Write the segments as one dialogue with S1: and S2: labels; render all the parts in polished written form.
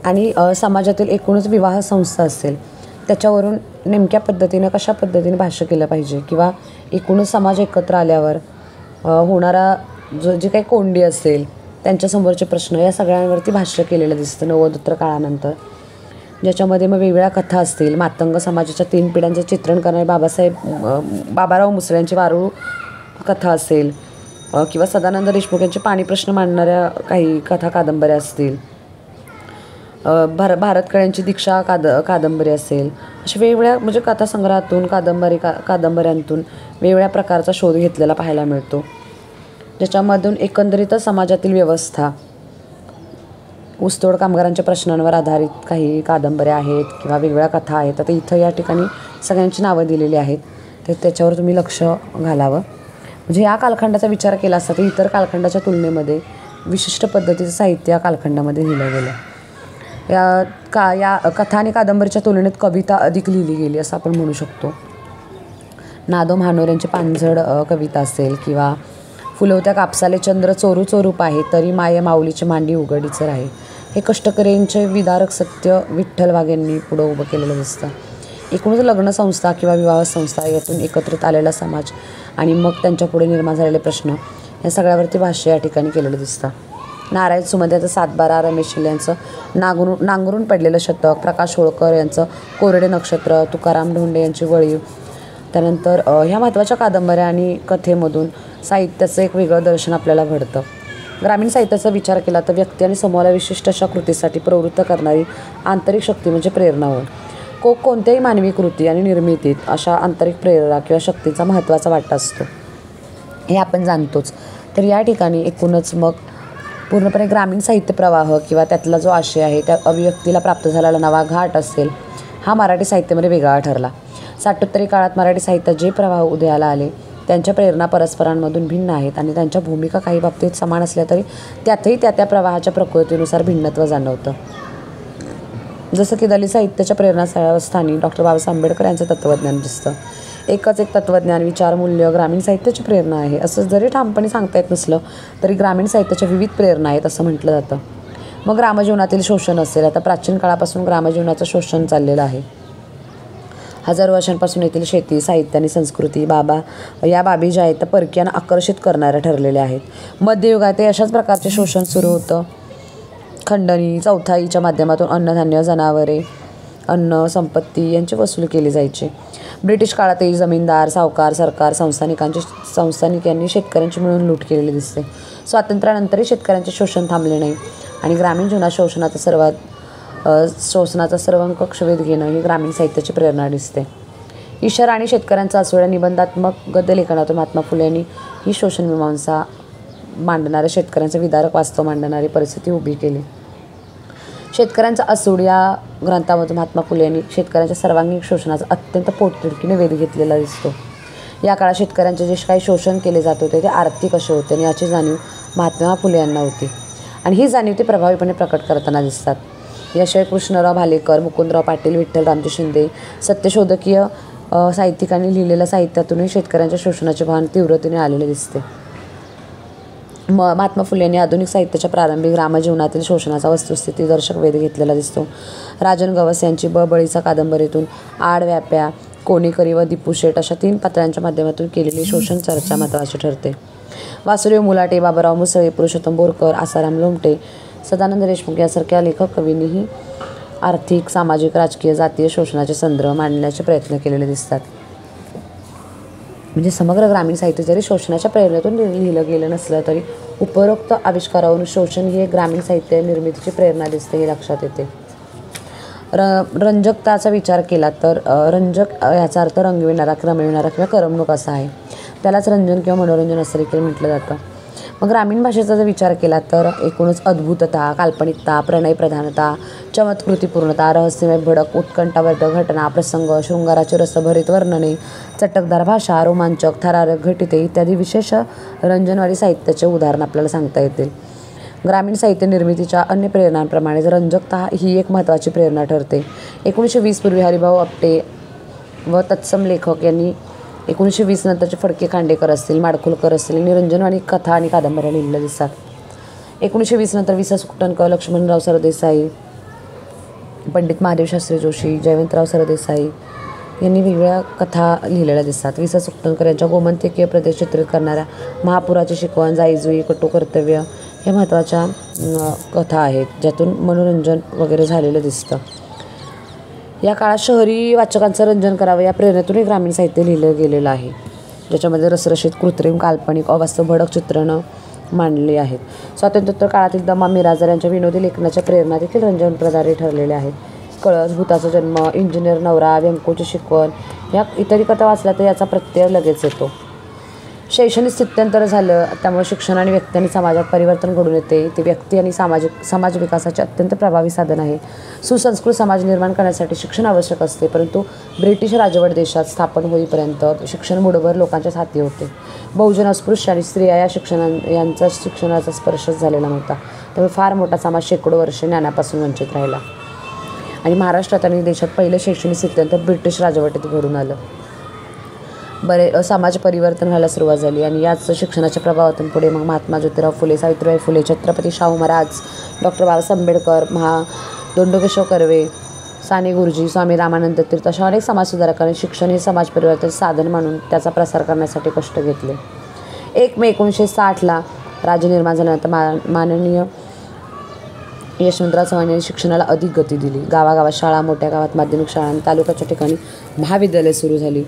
S1: आणि समाजातील एकूणच विवाह संस्था असेल त्याच्यावरून नेमक्या पद्धतीनं कशा पद्धतीने भाष्य केलं पाहिजे किंवा एकूणच समाज एकत्र आल्यावर होणारा जी काही कोंडी असेल त्यांच्यासमोरचे प्रश्न या सगळ्यांवरती भाष्य केलेलं दिसतं नवोत्तर काळानंतर. ज्याच्यामध्ये मग वेगवेगळ्या कथा असतील. मातंग समाजाच्या 3 पिढ्यांचं चित्रण करणारे बाबाराव मुसळे यांची वारुळ कथा असेल किंवा सदानंद देशमुख यांचे पाणी प्रश्न मांडणाऱ्या काही कथा कादंबऱ्या असतील. भारत कळ्यांची दीक्षा कादंबरी असेल. अशा वेगवेगळ्या म्हणजे कथासंग्रहातून कादंबऱ्यांतून वेगवेगळ्या प्रकारचा शोध घेतलेला पाहायला मिळतो. ज्याच्यामधून एकंदरीतच समाजातील व्यवस्था, ऊसतोड कामगारांच्या प्रश्नांवर आधारित काही कादंबऱ्या आहेत किंवा वेगवेगळ्या कथा आहेत. आता इथं या ठिकाणी सगळ्यांची नावं दिलेली आहेत, तर त्याच्यावर तुम्ही लक्ष घालावं. म्हणजे या कालखंडाचा विचार केला असता तर इतर कालखंडाच्या तुलनेमध्ये विशिष्ट पद्धतीचं साहित्य या कालखंडामध्ये लिहिलं गेलं. या कथा आणि कादंबरीच्या तुलनेत कविता अधिक लिहिली गेली असं आपण म्हणू शकतो. नादो महानोर यांची पानझड कविता असेल किंवा फुलवत्या कापसाले चंद्र चोरू चोरू पाहे तरी माये माऊलीची मांडी उघडीच राहे, हे कष्टकऱ्यांचे विदारक सत्य विठ्ठल वाघ यांनी पुढं उभं केलेलं दिसतं. एकूणच लग्नसंस्था किंवा विवाह संस्था यातून एकत्रित आलेला समाज आणि मग त्यांच्यापुढे निर्माण झालेले प्रश्न या सगळ्यावरती भाष्य या ठिकाणी केलेलं दिसतं. नारायण सुमध्याचं 7-12, रमेश शिले यांचं नांगरून पडलेलं शतक, प्रकाश होळकर यांचं कोरडे नक्षत्र, तुकाराम ढोंडे यांची वळीव. त्यानंतर ह्या महत्त्वाच्या कादंबऱ्या आणि कथेमधून साहित्याचं एक वेगळं दर्शन आपल्याला घडतं. ग्रामीण साहित्याचा विचार केला तर व्यक्ती आणि समूहाला विशिष्ट अशा कृतीसाठी प्रवृत्त करणारी आंतरिक शक्ती म्हणजे प्रेरणा होय. कोणत्याही मानवी कृती आणि निर्मितीत अशा आंतरिक प्रेरणा किंवा शक्तीचा महत्त्वाचा वाटा असतो हे आपण जाणतोच. तर या ठिकाणी एकूणच मग पूर्णपणे ग्रामीण साहित्य प्रवाह किंवा त्यातला जो आशय आहे त्या अभिव्यक्तीला प्राप्त झालेला नवा घाट असेल हा मराठी साहित्यामध्ये वेगळा ठरला. 60-उत्तरी काळात मराठी साहित्यात जे प्रवाह उदयाला आले त्यांच्या प्रेरणा परस्परांमधून भिन्न आहेत आणि त्यांच्या भूमिका काही बाबतीत समान असल्या तरी त्यातही त्या प्रवाहाच्या प्रकृतीनुसार भिन्नत्व जाणवतं. जसं की दलित साहित्याच्या प्रेरणास्थानी डॉक्टर बाबासाहेब आंबेडकर यांचं तत्त्वज्ञान दिसतं. एकच एक तत्त्वज्ञान, विचारमूल्य ग्रामीण साहित्याची प्रेरणा आहे असं जरी ठामपणे सांगता येत नसलं तरी ग्रामीण साहित्याच्या विविध प्रेरणा आहेत असं म्हटलं जातं. मग ग्रामजीवनातील शोषण असेल. आता प्राचीन काळापासून ग्रामजीवनाचं शोषण चाललेलं आहे. हजारो वर्षांपासून येथील शेती, साहित्य आणि संस्कृती या बाबी ज्या आहेत त्या परकीयांना आकर्षित करणाऱ्या ठरलेल्या आहेत. मध्ययुगात अशाच प्रकारचे शोषण सुरू होतं. खंडणी, चौथाईच्या माध्यमातून अन्नधान्य, जनावरे, अन्न, संपत्ती यांची वसूल केली जायची. ब्रिटिश काळातही जमीनदार, सावकार, सरकार, संस्थानिकांनी शेतकऱ्यांची मिळून लूट केलेली दिसते. स्वातंत्र्यानंतरही शेतकऱ्यांचे शोषण थांबले नाही आणि ग्रामीण जीवनात शोषणाचा सर्वंकष वेध घेणं ही ग्रामीण साहित्याची प्रेरणा दिसते. ईशर आणि शेतकऱ्यांचा असोड्या निबंधात्मक गद्यलेखनातून महात्मा फुले यांनी ही शोषण मीमांसा मांडणाऱ्या शेतकऱ्यांचं विदारक वास्तव मांडणारी परिस्थिती उभी केली. शेतकऱ्यांचा असूड या ग्रंथामधून महात्मा फुले यांनी शेतकऱ्यांच्या सर्वांगीण शोषणाचा अत्यंत पोटतिडकीने वेध घेतलेला दिसतो. या काळात शेतकऱ्यांचे जे काही शोषण केले जात होते ते आर्थिक असे होते आणि याची जाणीव महात्मा फुले यांना होती आणि ही जाणीव ते प्रभावीपणे प्रकट करताना दिसतात. याशिवाय कृष्णराव भालेकर, मुकुंदराव पाटील, विठ्ठल रामजी शिंदे सत्यशोधकीय साहित्यिकांनी लिहिलेल्या साहित्यातूनही शेतकऱ्यांच्या शोषणाचे भान तीव्रतेने आलेले दिसते. महात्मा फुले यांनी आधुनिक साहित्याच्या प्रारंभी ग्रामजीवनातील शोषणाचा वस्तुस्थितीदर्शक वेध घेतलेला दिसतो. राजन गवस यांची बळीचा कादंबरीतून आड व्याप्या, कोणीकरी व दीपू शेठ अशा 3 पात्रांच्या माध्यमातून केलेली शोषण चर्चा महत्त्वाची ठरते. वासुदेव मुलाटे, बाबाराव मुसळे, पुरुषोत्तम बोरकर, आसाराम लोमटे, सदानंद देशमुख यासारख्या लेखक कवींनीही आर्थिक, सामाजिक, राजकीय, जातीय शोषणाचे संदर्भ मांडण्याचे प्रयत्न केलेले दिसतात. म्हणजे समग्र ग्रामीण साहित्य जरी शोषणाच्या प्रेरणेतून लिहिलं गेलं नसलं तरी उपरोक्त आविष्कारावरून शोषण ही एक ग्रामीण साहित्य निर्मितीची प्रेरणा दिसते हे लक्षात येते. रंजकताचा विचार केला तर रंजक याचा अर्थ रंगविणारा, रमविणारा किंवा करमणूक असा आहे. त्यालाच रंजन किंवा मनोरंजन असं देखील म्हटलं जातं. मग ग्रामीण भाषेचा जर विचार केला तर एकूणच अद्भुतता, काल्पनिकता, प्रणयप्रधानता, चमत्कृतीपूर्णता, रहस्यमय भडक, उत्कंठावर्धक घटना, प्रसंग, शृंगाराचे रसभरीत वर्णने, चटकदार भाषा, रोमांचक, थरारक घटिते इत्यादी विशेष रंजनवादी साहित्याचे उदाहरण आपल्याला सांगता येतील. ग्रामीण साहित्य निर्मितीच्या अन्य प्रेरणांप्रमाणेच रंजकता ही एक महत्त्वाची प्रेरणा ठरते. 1920 पूर्वी हरिभाऊ आपटे व तत्सम लेखक यांनी 1920 नंतरचे फडके खांडेकर असतील, माडखोलकर असतील यांनी रंजनवादी कथा आणि कादंबऱ्या लिहिलेल्या दिसतात. 1920 नंतर वि. स. कुटणकर, लक्ष्मणराव सरदेसाई, पंडित महादेव शास्त्री जोशी, जयवंतराव सरदेसाई यांनी वेगवेगळ्या कथा लिहिलेल्या दिसतात. वि स सुकटणकर यांच्या गोमंतकीय प्रदेश चित्रित करणाऱ्या महापुराची शिकवण, जाईजुई, कटू कर्तव्य हे महत्त्वाच्या कथा आहेत, ज्यातून मनोरंजन वगैरे झालेलं दिसतं. या काळात शहरी वाचकांचं रंजन करावं या प्रेरणेतूनही ग्रामीण साहित्य लिहिलं गेलेलं आहे, ज्याच्यामध्ये रसरशीत, कृत्रिम, काल्पनिक, अवास्तव, भडक चित्रणं मांडली आहेत. स्वातंत्र्योत्तर काळातील दमा मिराजदार यांच्या विनोदी लेखनाच्या प्रेरणा देखील रंजनप्रदारे ठरलेल्या आहेत. कळस, भूताचा जन्म, इंजिनियर नवरा, व्यंकोची शिकवण या इतरही कथा वाचल्या तर याचा प्रत्यय लगेच येतो. शैक्षणिक स्थित्यंतर झालं, त्यामुळे शिक्षण आणि व्यक्ती आणि समाजात परिवर्तन घडून येते. ते व्यक्ती आणि समाज विकासाचे अत्यंत प्रभावी साधन आहे. सुसंस्कृत समाज निर्माण करण्यासाठी शिक्षण आवश्यक असते, परंतु ब्रिटिश राजवट देशात स्थापन होईपर्यंत शिक्षण मुठभर लोकांच्याच हाती होते. बहुजन, अस्पृश्य आणि स्त्रिया यांचा शिक्षणाचा स्पर्शच झालेला नव्हता. त्यामुळे फार मोठा समाज शेकडो वर्षे ज्ञानापासून वंचित राहिला आणि महाराष्ट्रात आणि देशात पहिलं शैक्षणिक स्थित्यंतर ब्रिटिश राजवटीत घडून आलं. समाज परिवर्तन व्हायला सुरुवात झाली आणि याच शिक्षणाच्या प्रभावातून पुढे मग महात्मा ज्योतिराव फुले, सावित्रीबाई फुले, छत्रपती शाहू महाराज, डॉक्टर बाबासाहेब आंबेडकर, दोंडोकेशव कर्वे, साने गुरुजी, स्वामी रामानंद तीर्थ अशा अनेक समाजसुधारकांनी शिक्षण हे समाज परिवर्तन साधन मानून त्याचा प्रसार करण्यासाठी कष्ट घेतले. 1 मे 1960ला राज्य निर्माण झाल्यानंतर माननीय यशवंतराव चव्हाण यांनी शिक्षणाला अधिक गती दिली. गावागावात शाळा, मोठ्या गावात माध्यमिक शाळा आणि तालुक्याच्या ठिकाणी महाविद्यालय सुरू झाली.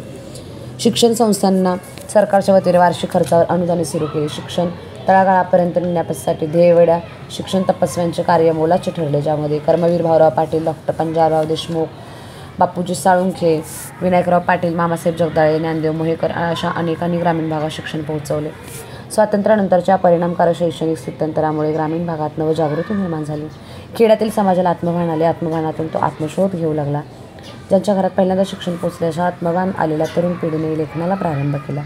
S1: शिक्षण संस्थांना सरकारच्या वतीने वार्षिक खर्चावर अनुदाने सुरू केली. शिक्षण तळागाळापर्यंत नेण्यासाठी ध्येयवेड्या शिक्षण तपस्व्यांचे कार्य मोलाचे ठरले, ज्यामध्ये कर्मवीर भाऊराव पाटील, डॉक्टर पंजाबराव देशमुख, बापूजी साळुंखे, विनायकराव पाटील, मामासाहेब जगदाळे, ज्ञानदेव मोहेकर अशा अनेकांनी ग्रामीण भागात शिक्षण पोहोचवले. स्वातंत्र्यानंतरच्या परिणामकारक शैक्षणिक स्थित्यंतरामुळे ग्रामीण भागात नवजागृती निर्माण झाली. खेड्यातील समाजाला आत्मभान आले. आत्मभानातून तो आत्मशोध घेऊ लागला. ज्यांच्या घरात पहिल्यांदा शिक्षण पोचले अशा आत्मभान आलेल्या तरुण पिढीने लेखनाला प्रारंभ केला.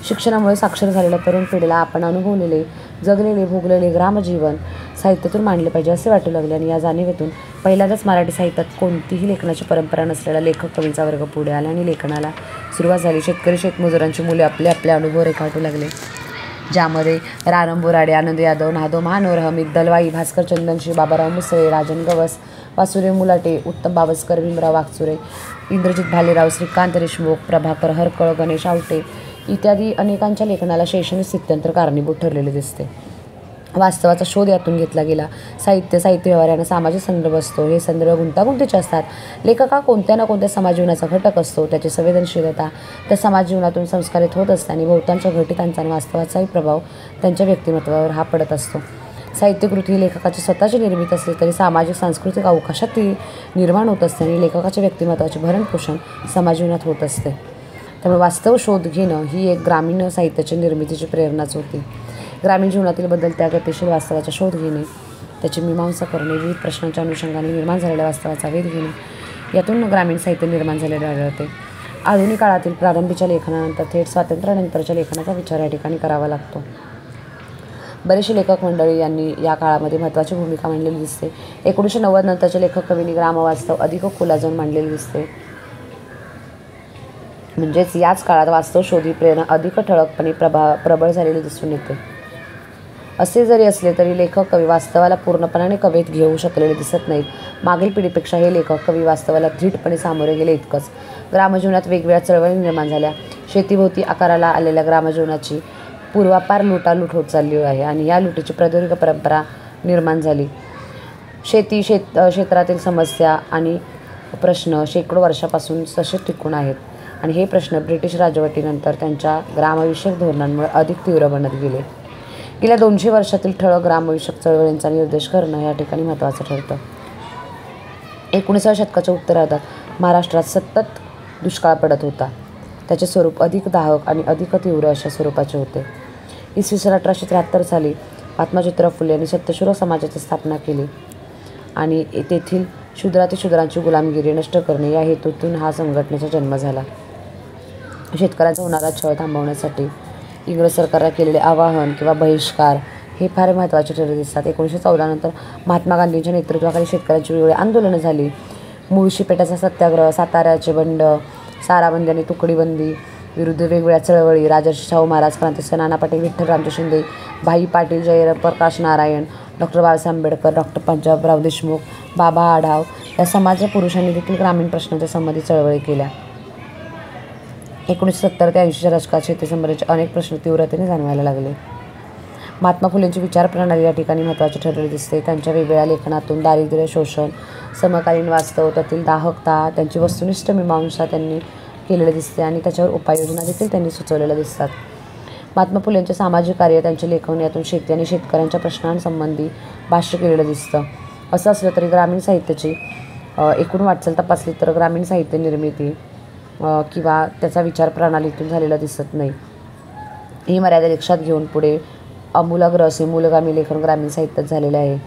S1: शिक्षणामुळे साक्षर झालेल्या तरुण पिढीला आपण अनुभवलेले, जगलेले, भोगलेले ग्रामजीवन साहित्यातून मांडले पाहिजे असे वाटू लागले आणि या जाणीवेतून पहिल्यांदाच मराठी साहित्यात कोणतीही लेखनाची परंपरा नसलेला लेखक कवींचा वर्ग पुढे आला आणि लेखनाला सुरुवात झाली. शेतकरी, शेतमजुरांची मुले आपले आपले अनुभव रेखाटू लागले, ज्यामध्ये रारम बोराडे, आनंद यादव, नादो महानोर, हमीद दलवाई, भास्कर चंदनशी, बाबाराव मुसळे, राजन गवस, वासुदेव मुलाटे, उत्तम बावस्कर, भीमराव वागचुरे, इंद्रजित भालेराव, श्रीकांत देशमुख, प्रभाकर हरकळ, गणेश आवटे इत्यादी अनेकांच्या लेखनाला शैक्षणिक स्थित्यंतर कारणीभूत ठरलेले दिसते. वास्तवाचा शोध यातून घेतला गेला. साहित्य व्यवहाराने सामाजिक संदर्भ असतो. हे संदर्भ गुंतागुंतीचे असतात. लेखक हा कोणत्या ना कोणत्या समाजजीवनाचा घटक असतो. त्याची संवेदनशीलता त्या समाजजीवनातून संस्कारित होत असते आणि बहुतांच्या घटितांचा आणि वास्तवाचाही प्रभाव त्यांच्या व्यक्तिमत्वावर हा पडत असतो. साहित्यकृती ही लेखकाची स्वतःची निर्मिती असली तरी सामाजिक सांस्कृतिक अवकाशात ती निर्माण होत असते आणि लेखकाच्या व्यक्तिमत्वाचे भरणपोषण समाजजीवनात होत असते. त्यामुळे वास्तव शोध घेणं ही एक ग्रामीण साहित्याच्या निर्मितीची प्रेरणाच होती. ग्रामीण जीवनातील बदलत्या गतिशील वास्तवाचा शोध घेणे, त्याची मीमांसा करणे, विविध प्रश्नांच्या अनुषंगाने निर्माण झालेल्या वास्तवाचा वेध घेणे, यातून ग्रामीण साहित्य निर्माण झालेले आढळते. आधुनिक काळातील प्रारंभीच्या लेखनानंतर थेट स्वातंत्र्यानंतरच्या लेखनाचा विचार या ठिकाणी करावा लागतो. बरेचसे लेखक मंडळी यांनी या काळामध्ये महत्त्वाची भूमिका मांडलेली दिसते. 1990 नंतरच्या लेखक कवींनी ग्रामवास्तव अधिक खोलाजून मांडलेली दिसते. म्हणजेच याच काळात वास्तव शोधी प्रेरणा अधिक ठळकपणे प्रबळ झालेली दिसून येते. असे जरी असले तरी लेखक कवी वास्तवाला पूर्णपणाने कवेत घेऊ शकलेले दिसत नाहीत. मागील पिढीपेक्षा हे लेखक कवी वास्तवाला धीटपणे सामोरे गेले इतकंच. ग्रामजीवनात वेगवेगळ्या चळवळी निर्माण झाल्या. शेतीभोवती आकाराला आलेल्या ग्रामजीवनाची पूर्वापार लुटालूट होत चालली आहे आणि या लुटीची प्रदीर्घ परंपरा निर्माण झाली. क्षेत्रातील समस्या आणि प्रश्न शेकडो वर्षापासून तसेच टिकून आहेत आणि हे प्रश्न ब्रिटिश राजवटीनंतर त्यांच्या ग्रामविषयक धोरणांमुळे अधिक तीव्र बनत गेले. गेल्या 200 वर्षातील ठळक ग्रामविषयक चळवळींचा निर्देश करणं या ठिकाणी महत्त्वाचं ठरतं. 19व्या शतकाच्या उत्तरार्धात महाराष्ट्रात सतत दुष्काळ पडत होता. त्याचे स्वरूप अधिक दाहक आणि अधिक तीव्र अशा स्वरूपाचे होते. इसवी सन 1873 साली महात्मा ज्योतिराव फुले यांनी सत्यशूर समाजाची स्थापना केली आणि तेथील शूद्रातिशूद्रांची गुलामगिरी नष्ट करणे या हेतूतून हा संघटनेचा जन्म झाला. शेतकऱ्यांचा होणारा छळ थांबवण्यासाठी इंग्रज सरकारला केलेले आवाहन किंवा बहिष्कार हे फार महत्त्वाचे ठरले दिसतात. 1914 नंतर महात्मा गांधींच्या नेतृत्वाखाली शेतकऱ्यांची वेगवेगळी आंदोलनं झाली. मुळशी पेठाचा सत्याग्रह, साताऱ्याचे बंड, साराबंदी आणि तुकडीबंदी विरुद्ध वेगवेगळ्या चळवळी, राजर्षी शाहू महाराज, क्रांतिसिंह नाना पाटील, विठ्ठलरामजी शिंदे, भाई पाटील, जयप्रकाश नारायण, डॉक्टर बाबासाहेब आंबेडकर, डॉक्टर पंजाबराव देशमुख, बाबा आढाव या समाज पुरुषांनी देखील ग्रामीण प्रश्नांच्या संबंधी चळवळी केल्या. 1970 ते 80च्या दशकात शेतीसंबंधीचे अनेक प्रश्न तीव्रतेने जाणवायला लागले. महात्मा फुलेंची विचारप्रणाली या ठिकाणी महत्त्वाची ठरलेली दिसते. त्यांच्या वेगवेगळ्या लेखनातून दारिद्र्य, शोषण, समकालीन वास्तव, त्यातील दाहकता, त्यांची वस्तुनिष्ठ मीमांसा त्यांनी केलेले दिसते आणि त्याच्यावर उपाययोजना देखील त्यांनी सुचवलेल्या दिसतात. महात्मा फुलेंचे सामाजिक कार्य, त्यांचे लेखन यातून शेती आणि शेतकऱ्यांच्या प्रश्नांसंबंधी भाष्य केलेलं दिसतं. असं असलं तरी ग्रामीण साहित्याची एकूण वाटचाल तपासली तर ग्रामीण साहित्य निर्मिती किंवा त्याचा विचार प्रणालीतून झालेला दिसत नाही. ही मर्यादा लक्षात घेऊन पुढे आमूलाग्र असे मूलगामी लेखन ग्रामीण साहित्यात झालेले आहे.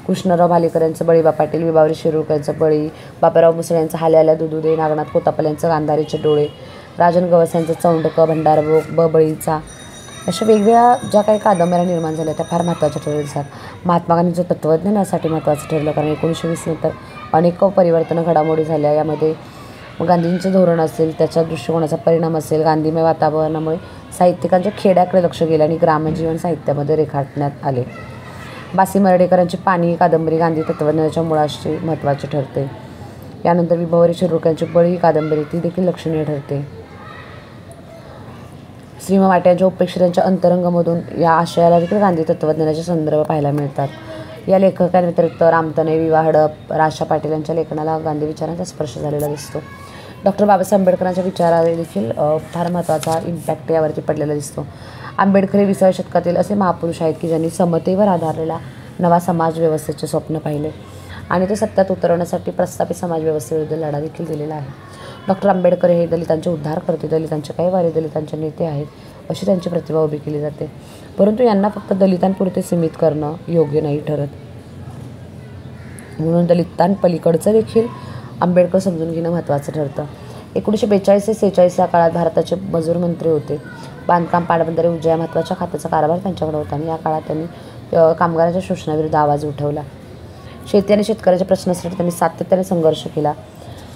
S1: कृष्णराव भालेकर यांचं बळी, पाटील विभावरी शिरूरकर यांचं बळी, बाबाराव मुसळे यांचं हाल्या हाल्या दुधू नागनाथ कोतापल यांचं गांधारीचे डोळे, राजन गवस यांचं चौंडक, भंडारभोग, बळीचा, अशा वेगवेगळ्या ज्या काही कादंबऱ्या निर्माण झाल्या त्या फार महत्त्वाच्या ठरल्या दिसतात. महात्मा गांधींचं तत्त्वज्ञानासाठी महत्त्वाचं ठरलं, कारण 1920 नंतर अनेक परिवर्तन घडामोडी झाल्या. यामध्ये गांधींचं धोरण असेल, त्याच्या दृष्टिकोनाचा परिणाम असेल, गांधीमय वातावरणामुळे साहित्यिकांच्या खेड्याकडे लक्ष गेलं आणि ग्रामजीवन साहित्यामध्ये रेखाटण्यात आले. बासी मर्ढेकरांची पाणी ही कादंबरी गांधी तत्त्वज्ञानाच्या मुळाशी महत्त्वाची ठरते. यानंतर विभावरी शिरूरकर यांची बळी ही कादंबरी ती देखील लक्षणीय ठरते. श्री म माटे यांच्या उपेक्षितांच्या अंतरंगमधून या आशयाला देखील गांधी तत्त्वज्ञानाचे संदर्भ पाहायला मिळतात. या लेखकांव्यतिरिक्त रामतनय, वि. वा. हडप, राशा पाटील यांच्या लेखनाला गांधी विचारांचा स्पर्श झालेला दिसतो. डॉक्टर बाबासाहेब आंबेडकरांच्या विचाराला देखील फार महत्त्वाचा इम्पॅक्ट यावरती पडलेला दिसतो. आंबेडकर हे 20व्या शतकातील असे महापुरुष आहेत की ज्यांनी समतेवर आधारलेला नवा समाज व्यवस्थेचे स्वप्न पाहिले आणि ते सत्यात उतरवण्यासाठी प्रस्थापित समाजव्यवस्थेविरुद्ध लढा देखील दिलेला आहे. डॉक्टर आंबेडकर हे दलितांचे उद्धारकर्ते, दलितांचे कैवारी, दलितांचे नेते आहेत अशी त्यांची प्रतिभा उभी केली जाते. परंतु यांना फक्त दलितांपुरते सीमित करणं योग्य नाही ठरत. म्हणून दलितांपलीकडचं देखील आंबेडकर समजून घेणं महत्त्वाचं ठरतं. 1942 ते 46 या काळात भारताचे मजूर मंत्री होते. बांधकाम, पाटबंधारे, ऊर्जा या महत्त्वाच्या खात्याचा कारभार त्यांच्याकडे होता आणि या काळात त्यांनी कामगारांच्या शोषणाविरुद्ध आवाज उठवला. शेती आणि शेतकऱ्याच्या प्रश्नासाठी त्यांनी सातत्याने संघर्ष केला.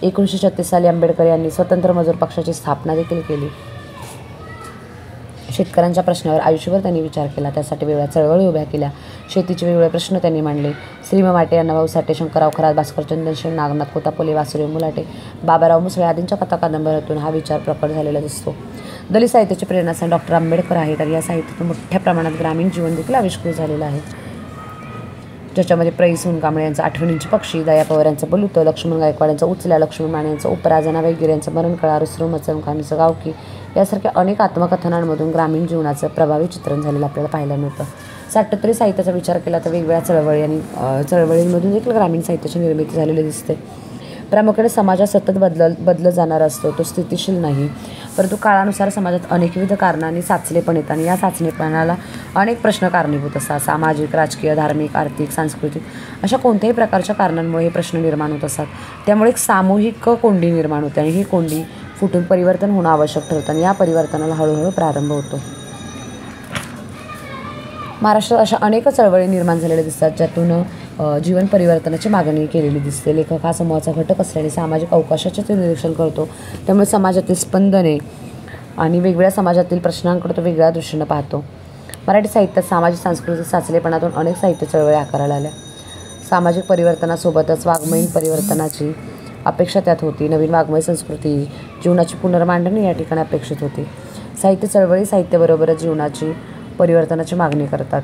S1: 1936 साली आंबेडकर यांनी स्वतंत्र मजूर पक्षाची स्थापना देखील केली. शेतकऱ्यांच्या प्रश्नावर आयुष्यभर त्यांनी विचार केला, त्यासाठी वेगवेगळ्या चळवळी उभ्या केल्या. शेतीचे वेगवेगळे प्रश्न त्यांनी मांडले. श्री म माटे, अण्णाभाऊ साठे, शंकरराव खरात, भास्कर चंदनशिव, नागनाथ कोतापले, वासुदेव मुलाटे, बाबाराव मुसळे आदींच्या कथा कादंबऱ्यातून हा विचार प्रकट झालेला दिसतो. दलित साहित्याची प्रेरणास्थान डॉक्टर आंबेडकर आहेत आणि या साहित्यातून मोठ्या प्रमाणात ग्रामीण जीवन देखील आविष्कृत झालेलं आहे, ज्याच्यामध्ये प्र. सोनकांबळे यांचं आठवणींचे पक्षी, दया पवार यांचं बलुत, लक्ष्मण गायकवाड यांचं उचल्या, लक्ष्मण माने यांचं उपरा, जना वैगेरे यांचं मरणकळा, रुसरू मचमखानीचं गावकी यासारख्या अनेक आत्मकथनांमधून ग्रामीण जीवनाचं प्रभावी चित्रण झालेलं आपल्याला पाहायला मिळतं. साठोत्तरी साहित्याचा विचार केला तर वेगवेगळ्या चळवळी आणि चळवळींमधून देखील ग्रामीण साहित्याची निर्मिती झालेली दिसते. प्रामुख्याने समाजात सतत बदलत जाणारा असतो, तो स्थितिशील नाही, परंतु काळानुसार समाजात अनेकविध कारणांनी साचलेपण येतात आणि या साचलेपणाला अनेक प्रश्न कारणीभूत असतात. सामाजिक, राजकीय, धार्मिक, आर्थिक, सांस्कृतिक अशा कोणत्याही प्रकारच्या कारणांमुळे हे प्रश्न निर्माण होत असतात. त्यामुळे एक सामूहिक कोंडी निर्माण होते आणि ही कोंडी फुटून परिवर्तन होणं आवश्यक ठरतं आणि या परिवर्तनाला हळूहळू प्रारंभ होतो. महाराष्ट्रात अशा अनेक चळवळी निर्माण झालेल्या दिसतात, ज्यातून जीवन परिवर्तनाची मागणी केलेली दिसते. लेखक हा समूहाचा घटक असल्याने सामाजिक अवकाशाचे ते निरीक्षण करतो, त्यामुळे समाजातील स्पंदने आणि वेगवेगळ्या समाजातील प्रश्नांकडे तो वेगळ्या दृष्टीनं पाहतो. मराठी साहित्यात सामाजिक सांस्कृतिक साचलेपणातून अनेक साहित्य चळवळी आकाराला आल्या. सामाजिक परिवर्तनासोबतच वाङ्मयीन परिवर्तनाची अपेक्षा त्यात होती. नवीन वाङ्मय संस्कृती, जीवनाची पुनर्मांडणी या ठिकाणी अपेक्षित होती. साहित्य चळवळी साहित्याबरोबरच जीवनाची परिवर्तनाची मागणी करतात.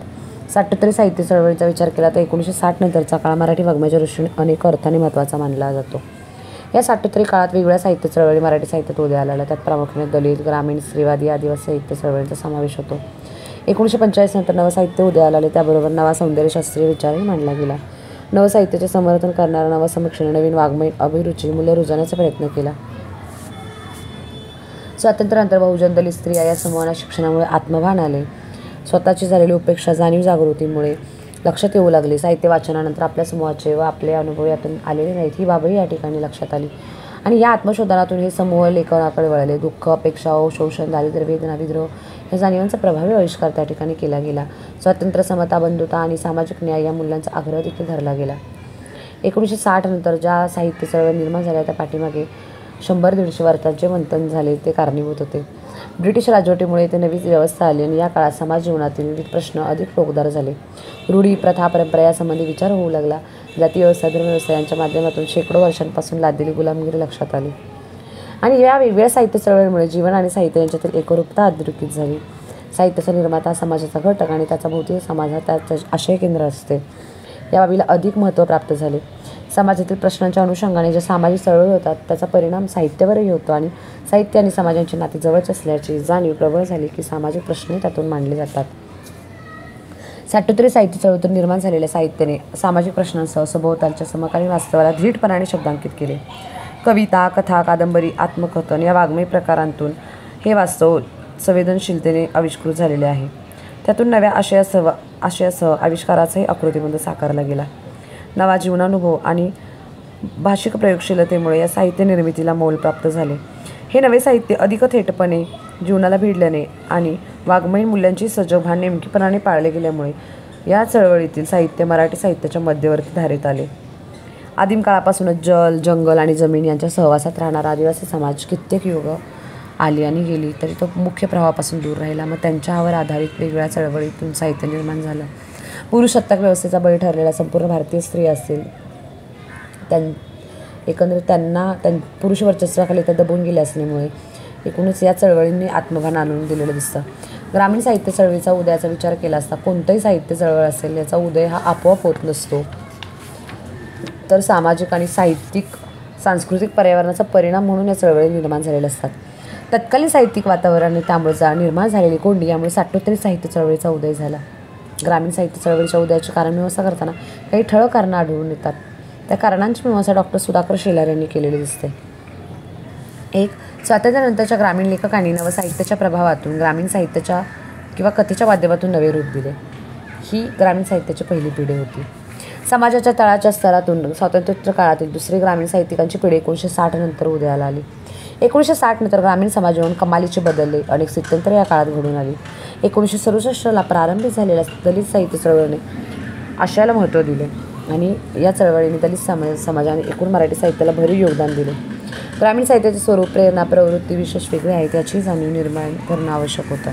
S1: साठोत्तरी साहित्य चळवळीचा विचार केला तर 1960 नंतरचा काळ मराठी वाङ्मयाच्या दृष्टीने अनेक अर्थाने महत्त्वाचा मानला जातो. या साठोत्तरी काळात वेगवेगळ्या साहित्य चळवळी मराठी साहित्यात उदयाला आल्या. त्यात प्रामुख्याने दलित, ग्रामीण, स्त्रीवादी, आदिवासी साहित्य चळवळींचा समावेश होतो. 1945 नंतर नवं साहित्य उदयाला आले, त्याबरोबर नवा सौंदर्यशास्त्रीय विचारही मांडला गेला. नवं साहित्याचे समर्थन करणारा नवं समीक्षेने नवीन वाङ्मयीन अभिरुची मूल्य रुजवण्याचा प्रयत्न केला. स्वातंत्र्यानंतर बहुजन, दलित, स्त्रिया या समूहांना शिक्षणामुळे आत्मभान आले. स्वतःची झालेली उपेक्षा जाणीव जागृतीमुळे लक्षात येऊ लागली. साहित्य वाचनानंतर आपल्या समूहाचे व आपले अनुभव यातून आलेले नाहीत ही बाबही या ठिकाणी लक्षात आली आणि या आत्मशोधनातून हे समूह लेखनाकडे वळले. दुःख, अपेक्षा, शोषण, दारिद्र्य, वेदना, विद्रोह या जाणीवांचा प्रभावी आविष्कार त्या ठिकाणी केला गेला. स्वातंत्र्य, समता, बंधुता आणि सामाजिक न्याय या मूल्यांचा आग्रह देखील धरला गेला. 1960 नंतर ज्या साहित्य चळवळी निर्माण झाल्या त्या पाठीमागे 100-150 वर्षांचे मंथन झाले ते कारणीभूत होते. ब्रिटिश राजवटीमुळे ते नवीन व्यवस्था आली आणि या काळात समाज जीवनातील विविध प्रश्न अधिक टोकदार झाले. रूढी, प्रथा, परंपरा यासंबंधी विचार होऊ लागला. जाती व्यवस्था धर्म व्यवस्था यांच्या माध्यमातून शेकडो वर्षांपासून लादलेली गुलामगिरी लक्षात आली. आणि या वेगवेगळ्या साहित्य चळवळीमुळे जीवन आणि साहित्य यांच्यातील एकरूपता अधोरेखित झाली. साहित्याचा निर्माता हा समाजाचा घटक आणि त्याचा भौतिक समाज हा त्याचे आशय केंद्र असते. या बाबीला अधिक महत्त्व प्राप्त झाले. समाजातील प्रश्नांच्या अनुषंगाने ज्या सामाजिक चळवळी होतात त्याचा परिणाम साहित्यावरही होतो आणि साहित्य आणि समाजांची नाती जवळच असल्याची जाणीव प्रबळ झाली की सामाजिक प्रश्नही त्यातून मांडले जातात. साठोत्तरी साहित्य चळवळीतून निर्माण झालेल्या साहित्याने सामाजिक प्रश्नांसह सभोवतालच्या समकालीन वास्तवाला धीटपणाने शब्दांकित केले. कविता, कथा, कादंबरी, आत्मकथन या वाङ्मय प्रकारांतून हे वास्तव संवेदनशीलतेने आविष्कृत झालेले आहे. त्यातून नव्या आशयासह आविष्काराचाही आकृतीमध्ये साकारला गेला. नवा जीवनानुभव आणि भाषिक प्रयोगशीलतेमुळे या साहित्य निर्मितीला मोल प्राप्त झाले. हे नवे साहित्य अधिक थेटपणे जीवनाला भिडल्याने आणि वाङ्मयीन मूल्यांची सजगभान नेमकेपणाने पाळले गेल्यामुळे या चळवळीतील साहित्य मराठी साहित्याच्या मध्यवर्ती धारेत आले. आदिम काळापासूनच जल, जंगल आणि जमीन यांच्या सहवासात राहणारा आदिवासी समाज कित्येक युग आली आणि गेली तरी तो मुख्य प्रवाहापासून दूर राहिला. मग त्यांच्यावर आधारित वेगवेगळ्या चळवळीतून साहित्य निर्माण झालं. पुरुषसत्ताक व्यवस्थेचा बळी ठरलेल्या संपूर्ण भारतीय स्त्री असतील एकंदरीत त्यांना पुरुष वर्चस्वाखाली त्या दबून गेले असल्यामुळे एकूणच या चळवळींनी आत्मभान आणून दिलेलं दिसतं. ग्रामीण साहित्य चळवळीचा उदयाचा विचार केला असता कोणतंही साहित्य चळवळ असेल याचा उदय हा आपोआप होत नसतो, तर सामाजिक आणि सांस्कृतिक पर्यावरणाचा परिणाम म्हणून या चळवळी निर्माण झालेल्या असतात. तत्कालीन साहित्यिक वातावरण आणि त्यामुळे निर्माण झालेली कोंडी यामुळे साठोत्तरी साहित्य चळवळीचा उदय झाला. ग्रामीण साहित्य चळवळीच्या उदयाची कारणमीमांसा करताना काही ठळक कारणं आढळून येतात. त्या कारणांची मीमांसा डॉक्टर सुधाकर शेलार यांनी केलेली दिसते. 1. स्वातंत्र्यानंतरच्या ग्रामीण लेखकांनी नवसाहित्याच्या प्रभावातून ग्रामीण साहित्याच्या किंवा कथेच्या माध्यमातून नवे रूप दिले. ही ग्रामीण साहित्याची पहिली पिढी होती. समाजाच्या तळाच्या स्तरातून स्वातंत्र्योत्तर काळातील दुसरी ग्रामीण साहित्यिकांची पिढी 1960 नंतर उदयाला आली. 1960 नंतर ग्रामीण समाजीवन कमालीचे बदलले. अनेक स्थित्यंतर या काळात घडून आली. 1967 प्रारंभिक झालेल्या दलित साहित्य चळवळीने आशयाला महत्त्व दिले आणि या चळवळीने दलित समाजाने एकूण मराठी साहित्याला भरीव योगदान दिले. ग्रामीण साहित्याचे स्वरूप, प्रेरणा, प्रवृत्ती विशेष वेगळे आहेत याची जाणीव निर्माण करणं आवश्यक होतं.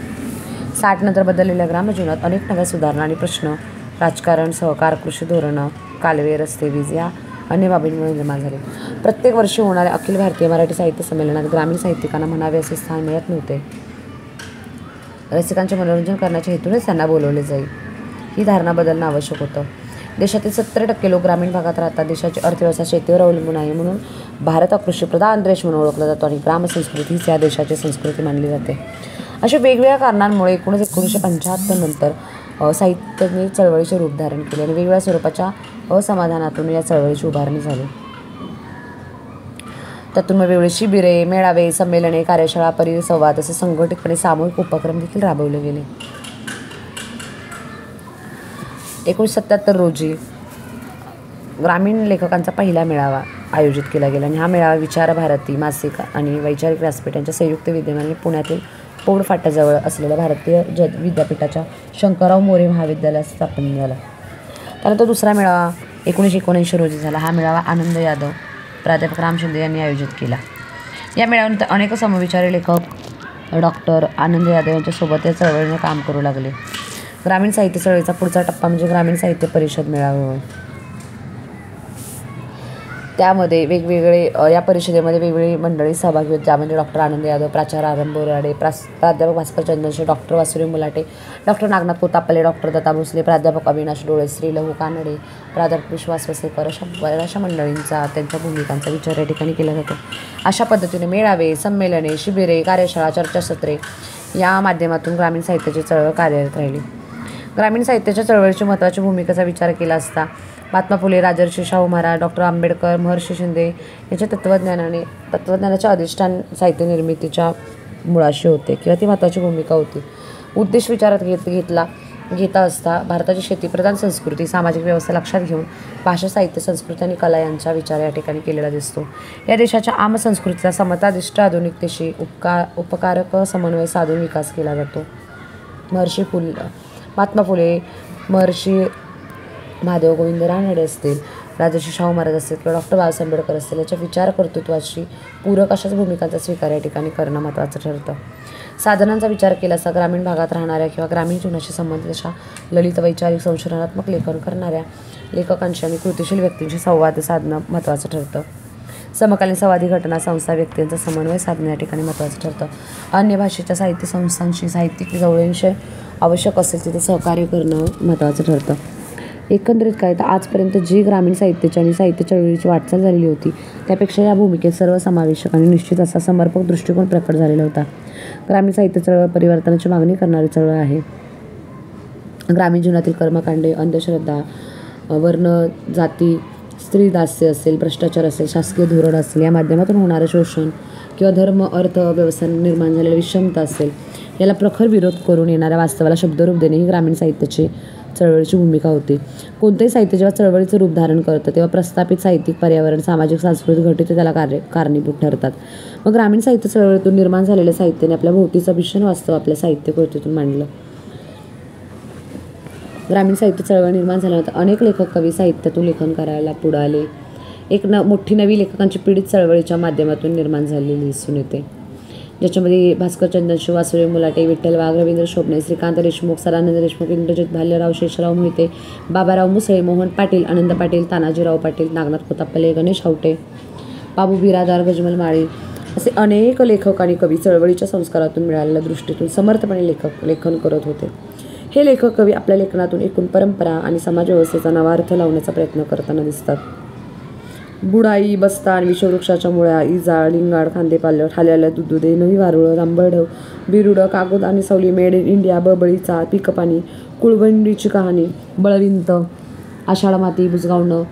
S1: 60 नंतर बदललेल्या ग्रामजीवनात अनेक नव्या सुधारणा आणि प्रश्न राजकारण, सहकार, कृषी धोरणं, कालवे, रस्ते, वीज या अन्य बाबींमुळे निर्माण झाले. प्रत्येक वर्षी होणाऱ्या अखिल भारतीय मराठी साहित्य संमेलनात ग्रामीण साहित्यिकांना म्हणावे असे स्थान मिळत नव्हते. रसिकांचे मनोरंजन करण्याच्या हेतूनच त्यांना बोलवले जाईल ही धारणा बदलणं आवश्यक होतं. देशातील 70% लोक ग्रामीण भागात राहतात. देशाची अर्थव्यवस्था शेतीवर अवलंबून आहे. म्हणून भारत हा कृषीप्रधान देश म्हणून ओळखला जातो आणि ग्रामसंस्कृती हीच या देशाची संस्कृती मानली जाते. अशा वेगवेगळ्या कारणांमुळे 1975 नंतर साहित्याने चळवळीचे रूप धारण केले आणि वेगवेगळ्या स्वरूपाच्या असमाधानातून या चळवळीची उभारणी झाली. त्यातून वेगवेगळे शिबिरे, मेळावे, संमेलने, कार्यशाळा, परिसंवाद असे संघटितपणे सामूहिक उपक्रम देखील राबवले गेले. 1977 रोजी ग्रामीण लेखकांचा पहिला मेळावा आयोजित केला गेला आणि हा मेळावा विचारभारती मासिक आणि वैचारिक व्यासपीठ यांच्या संयुक्त विद्यमाने पुण्यातील पौड फाट्याजवळ असलेल्या भारतीय विद्यापीठाच्या शंकरराव मोरे महाविद्यालयात स्थापन झाला. त्यानंतर दुसरा मेळावा 1979 रोजी झाला. हा मेळावा आनंद यादव, प्राध्यापक राम शिंदे यांनी आयोजित केला. या मेळाव्यानंतर अनेक समविचारी लेखक डॉक्टर आनंद यादव यांच्यासोबत या चळवळीने काम करू लागले. ग्रामीण साहित्य चळवळीचा पुढचा टप्पा म्हणजे ग्रामीण साहित्य परिषद मेळावे होय. त्यामध्ये या परिषदेमध्ये वेगवेगळी मंडळी सहभागी होती. त्यामध्ये डॉक्टर आनंद यादव, प्राचार्य आरंभ बोराडे, प्राध्यापक Bhaskar Chandanshe, doctor Vasudev Mulate, doctor Nagnath Kotapale, doctor Datta Bhosale, प्राध्यापक अविनाश डोळे, श्री लहू कानडे, प्राध्यापक विश्वास वसेकर अशा मंडळींचा त्यांच्या भूमिकांचा विचार या ठिकाणी केला जातो. अशा पद्धतीने मेळावे, संमेलने, शिबिरे, कार्यशाळा, चर्चासत्रे या माध्यमातून ग्रामीण साहित्याची चळवळ कार्यरत राहिली. ग्रामीण साहित्याच्या चळवळीची महत्त्वाची भूमिकेचा विचार केला असता महात्मा फुले, राजर्षी शाहू महाराज, डॉक्टर आंबेडकर, महर्षी शिंदे यांच्या तत्त्वज्ञानाच्या अधिष्ठान साहित्य निर्मितीच्या मुळाशी होते किंवा ती महत्त्वाची भूमिका होती. उद्देश विचारात घेता असता भारताची शेतीप्रधान संस्कृती, सामाजिक व्यवस्था लक्षात घेऊन भाषा, साहित्य, संस्कृती आणि कला यांचा विचार या ठिकाणी केलेला दिसतो. या देशाच्या आम संस्कृतीचा समतादिष्ट आधुनिकतेशी उपकारक समन्वय साधून विकास केला जातो. महात्मा फुले, महर्षी महादेव गोविंद रानडे असतील, राजर्षी शाहू महाराज असतील किंवा डॉक्टर बाबासाहेब आंबेडकर असतील याच्या विचार कर्तृत्वाशी पूरक अशाच भूमिकांचा स्वीकार या ठिकाणी करणं महत्त्वाचं ठरतं. साधनांचा विचार केला असता ग्रामीण भागात राहणाऱ्या किंवा ग्रामीण जीवनाशी संबंधित अशा ललित वैचारिक संशोधनात्मक लेखन करणाऱ्या लेखकांशी आणि कृतिशील व्यक्तींशी संवाद साधणं महत्त्वाचं ठरतं. समकालीन संवादी घटना संस्था व्यक्तींचा समन्वय साधणे या ठिकाणी महत्त्वाचं ठरतं. अन्य भाषेच्या साहित्य संस्थांशी साहित्यिक जवळींशी आवश्यक असेल तिथे सहकार्य करणं महत्त्वाचं ठरतं. एकंदरीत काय तर आजपर्यंत जी ग्रामीण साहित्याची आणि साहित्य चळवळीची वाटचाल झालेली होती त्यापेक्षा या भूमिकेत सर्वसमावेशक आणि निश्चित असा समर्पक दृष्टिकोन प्रकट झालेला होता. ग्रामीण साहित्य चळवळ परिवर्तनाची मागणी करणारी चळवळ आहे. ग्रामीण जीवनातील कर्मकांडे, अंधश्रद्धा, वर्ण जाती, स्त्री दास्य असेल, भ्रष्टाचार असेल, शासकीय धोरण असेल, या माध्यमातून होणारं शोषण किंवा धर्म अर्थ व्यवस्था निर्माण झालेली विषमता असेल, याला प्रखर विरोध करून येणाऱ्या वास्तवाला शब्दरूप देणे ही ग्रामीण साहित्याची चळवळीची भूमिका होती. कोणतेही साहित्य जेव्हा चळवळीचं रूप धारण करतं तेव्हा प्रस्थापित साहित्यिक पर्यावरण सामाजिक सांस्कृतिक घटक त्याला कारणीभूत ठरतात. मग ग्रामीण साहित्य चळवळीतून निर्माण झालेल्या साहित्याने आपल्या भोवतीचं भीषण वास्तव आपल्या साहित्य कृतीतून मांडलं. ग्रामीण साहित्य चळवळ निर्माण झाल्यानंतर अनेक लेखक कवी साहित्यातून लेखन करायला पुढे आले. एक मोठी नवी लेखकांची पिढीत चळवळीच्या माध्यमातून निर्माण झालेली दिसून येते, ज्याच्यामध्ये भास्कर चंदनशिव, वासुदेव मुलाटे, विठ्ठल वाघ, रवींद्र शोभणे, श्रीकांत देशमुख, सदानंद देशमुख, इंद्रजित भालेराव, शेषराव मोहिते, बाबाराव मुसळे, मोहन पाटील, आनंद पाटील, तानाजीराव पाटील, नागनाथ कोतापले, गणेश हावटे, बाबू बिरादार, गजमल माळी असे अनेक लेखक आणि कवी चळवळीच्या संस्कारातून मिळालेल्या दृष्टीतून समर्थपणे लेखन करत होते. हे लेखक कवी आपल्या लेखनातून एकूण परंपरा आणि समाजव्यवस्थेचा नवा अर्थ लावण्याचा प्रयत्न करताना दिसतात. बुडाई, बस्तान, विषवृक्षाच्या मुळ्या, इजाळ, लिंगाड, खांदेपाल्य, ठाल्याला दुधुदे, नवी वारुळं, रांबळढव, बिरुडं, कागद आणि सावली, मेड इन इंडिया, बबळी, चाळ, पिकपाणी, कुळवंडीची कहाणी, बळविंत, आषाढ माती, बुजगावणं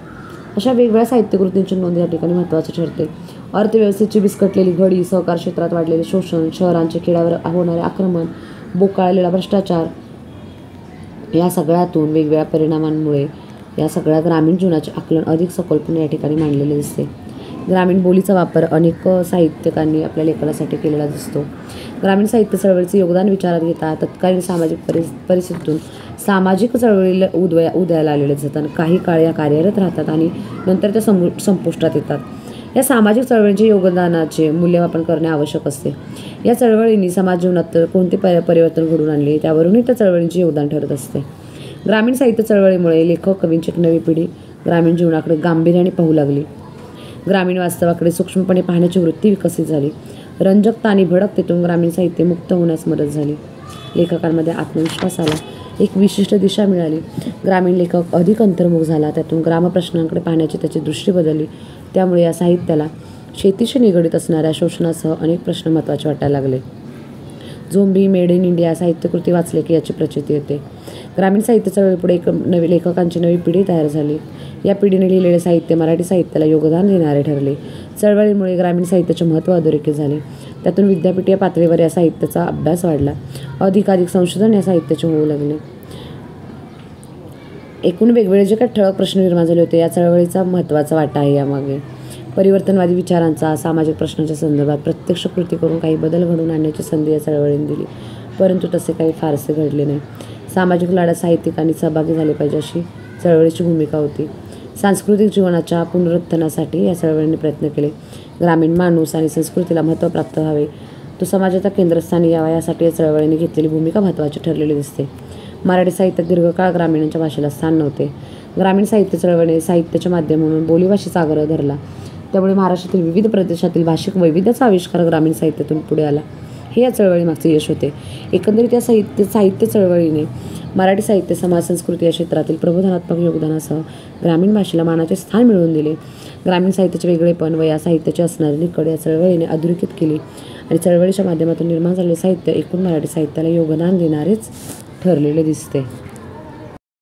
S1: अशा वेगवेगळ्या साहित्यकृतींची नोंद या ठिकाणी महत्त्वाची ठरते. अर्थव्यवस्थेची विस्कटलेली घडी, सहकार क्षेत्रात वाढलेले शोषण, शहरांचे खेड्यावर होणारे आक्रमण, बोकाळलेला भ्रष्टाचार या सगळ्यातून वेगवेगळ्या परिणामांमुळे या सगळ्या ग्रामीण जीवनाचे आकलन अधिक सखोलपणे या ठिकाणी मांडलेले दिसते. ग्रामीण बोलीचा वापर अनेक साहित्यिकांनी आपल्या लेखनासाठी केलेला दिसतो. ग्रामीण साहित्य चळवळीचे योगदान विचारात घेता तत्कालीन सामाजिक परिस्थितीतून सामाजिक चळवळीला उदयाला आलेले जातात. काही काळ या कार्यरत राहतात आणि नंतर त्या संपुष्टात येतात. या सामाजिक चळवळींचे योगदानाचे मूल्यमापन करणे आवश्यक असते. या चळवळींनी समाज जीवनात कोणते परिवर्तन घडवून आणले त्यावरूनही त्या चळवळींचे योगदान ठरत असते. ग्रामीण साहित्य चळवळीमुळे लेखक कवींची एक नवी पिढी ग्रामीण जीवनाकडे गांभीर्याने पाहू लागली. ग्रामीण वास्तवाकडे सूक्ष्मपणे पाहण्याची वृत्ती विकसित झाली. रंजकता आणि भडकतेतून ग्रामीण साहित्य मुक्त होण्यास मदत झाली. लेखकांमध्ये आत्मविश्वास आला, एक विशिष्ट दिशा मिळाली. ग्रामीण लेखक अधिक अंतर्मुख झाला. त्यातून ग्रामप्रश्नांकडे पाहण्याची त्याची दृष्टी बदलली. त्यामुळे या साहित्याला शेतीशी निगडीत असणाऱ्या शोषणासह अनेक प्रश्न महत्त्वाचे वाटायला लागले. झोंबी, मेड इन इंडिया साहित्यकृती वाचले की याची प्रचिती येते. ग्रामीण साहित्य चळवळीपुढे एक लेखकांची नवी पिढी तयार झाली. या पिढीने लिहिलेले साहित्य मराठी साहित्याला योगदान देणारे ठरले. चळवळीमुळे ग्रामीण साहित्याचे महत्त्व अधोरेखित झाले. त्यातून विद्यापीठीय पातळीवर या साहित्याचा अभ्यास वाढला. अधिकाधिक संशोधन या साहित्याचे होऊ लागले. एकूण वेगवेगळे जे काही ठळक प्रश्न निर्माण झाले होते या चळवळीचा महत्त्वाचा वाटा आहे. यामागे परिवर्तनवादी विचारांचा सामाजिक प्रश्नांच्या संदर्भात प्रत्यक्ष कृती करून काही बदल घडवून आणण्याची संधी या चळवळीने दिली, परंतु तसे काही फारसे घडले नाही. सामाजिक लढ्यात साहित्यिकांनी सहभागी झाले पाहिजे अशी चळवळीची भूमिका होती. सांस्कृतिक जीवनाच्या पुनरुत्थानासाठी या चळवळीने प्रयत्न केले. ग्रामीण माणूस आणि संस्कृतीला महत्त्व प्राप्त व्हावे, तो समाजाच्या केंद्रस्थानी यावा यासाठी या चळवळीने घेतलेली भूमिका महत्त्वाची ठरलेली दिसते. मराठी साहित्यात दीर्घकाळ ग्रामीणांच्या भाषेला स्थान नव्हते. ग्रामीण साहित्य चळवळीने साहित्याच्या माध्यम म्हणून बोलीभाषेचा आग्रह धरला. त्यामुळे महाराष्ट्रातील विविध प्रदेशातील भाषिक वैविध्याचा आविष्कार ग्रामीण साहित्यातून पुढे आला. हे या चळवळीमागचे यश होते. एकंदरीत या साहित्य चळवळीने मराठी साहित्य, समाज, संस्कृती या क्षेत्रातील प्रबोधनात्मक योगदानासह ग्रामीण भाषेला मानाचे स्थान मिळवून दिले. ग्रामीण साहित्याचे वेगळेपण व या साहित्याची असणारी निकड या चळवळीने अधोरेखित केली आणि चळवळीच्या माध्यमातून निर्माण झालेले साहित्य एकूण मराठी साहित्याला योगदान देणारेच ठरलेले दिसते.